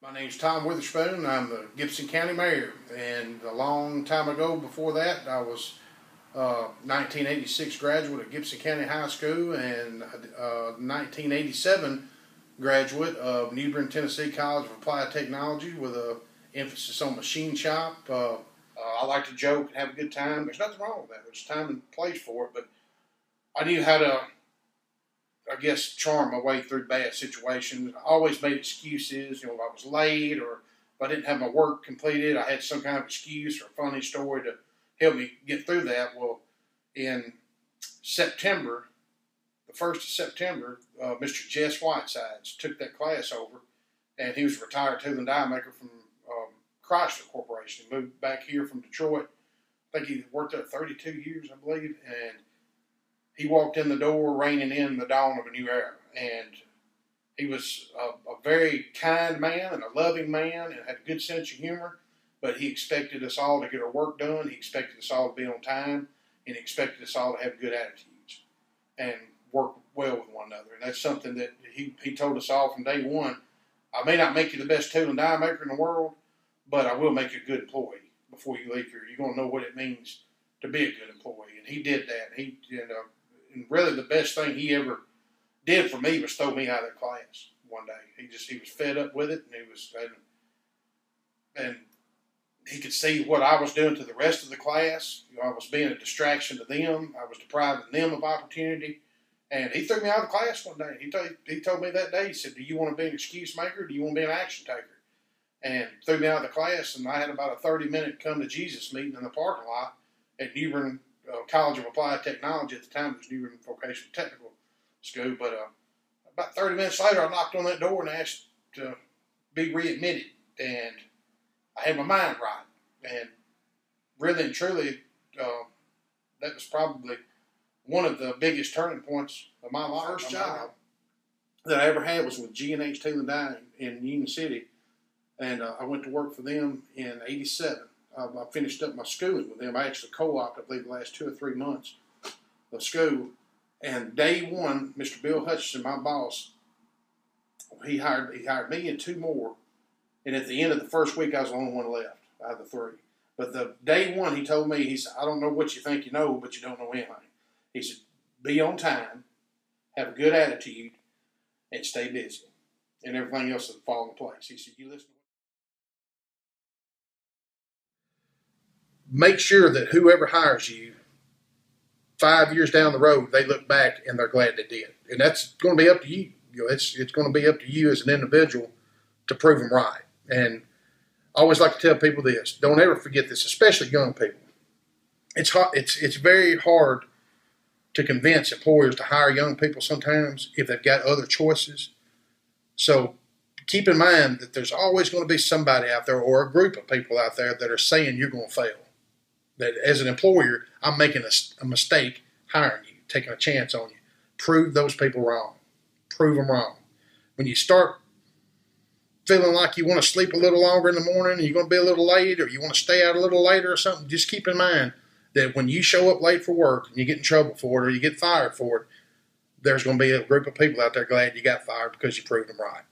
My name's Tom Witherspoon. I'm the Gibson County Mayor, and a long time ago before that, I was 1986 graduate of Gibson County High School and 1987 graduate of New Bern, Tennessee College of Applied Technology with an emphasis on machine shop. I like to joke and have a good time. There's nothing wrong with that. There's time and place for it, but I knew how to, I guess, charm my way through bad situations. I always made excuses. If I was late or if I didn't have my work completed, I had some kind of excuse or funny story to help me get through that. Well, in September, the 1st of September, Mr. Jess Whitesides took that class over, and he was a retired tool and die maker from Chrysler Corporation. He moved back here from Detroit. I think he worked there 32 years, I believe, and he walked in the door reining in the dawn of a new era. And he was a very kind man and a loving man and had a good sense of humor, but he expected us all to get our work done. He expected us all to be on time, and he expected us all to have good attitudes and work well with one another. And that's something that he told us all from day one. I may not make you the best tool and die maker in the world, but I will make you a good employee before you leave here. You're going to know what it means to be a good employee. And he did that. And really the best thing he ever did for me was throw me out of that class one day. He was fed up with it, and he could see what I was doing to the rest of the class. I was being a distraction to them. I was depriving them of opportunity. And he threw me out of the class one day. He told me that day, he said, "Do you want to be an excuse maker or do you want to be an action taker?" And threw me out of the class, and I had about a 30-minute come to Jesus meeting in the parking lot at New Bern College of Applied Technology. At the time, it was New Bern Vocational Technical School. But about 30 minutes later, I knocked on that door and asked to be readmitted. And I had my mind right. And really and truly, that was probably one of the biggest turning points of my life. First job that I ever had was with G&H Tool and Die in Union City. And I went to work for them in '87. I finished up my schooling with them. I actually co-opted, I believe, the last 2 or 3 months of school. And day one, Mr. Bill Hutchinson, my boss, he hired me and 2 more. And at the end of the first week, I was the only one left out of the 3. But the day one, he told me, he said, "I don't know what you think you know, but you don't know anything." He said, "Be on time, have a good attitude, and stay busy. And everything else will fall into place." He said, "You listen. Make sure that whoever hires you 5 years down the road, they look back and they're glad they did." And that's going to be up to you. It's going to be up to you as an individual to prove them right. And I always like to tell people this: don't ever forget this, especially young people. It's very hard to convince employers to hire young people sometimes if they've got other choices. So keep in mind that there's always going to be somebody out there or a group of people out there that are saying you're going to fail. That as an employer, I'm making a mistake hiring you, taking a chance on you. Prove those people wrong. Prove them wrong. When you start feeling like you want to sleep a little longer in the morning, and you're going to be a little late, or you want to stay out a little later or something, just keep in mind that when you show up late for work and you get in trouble for it or you get fired for it, there's going to be a group of people out there glad you got fired because you proved them right.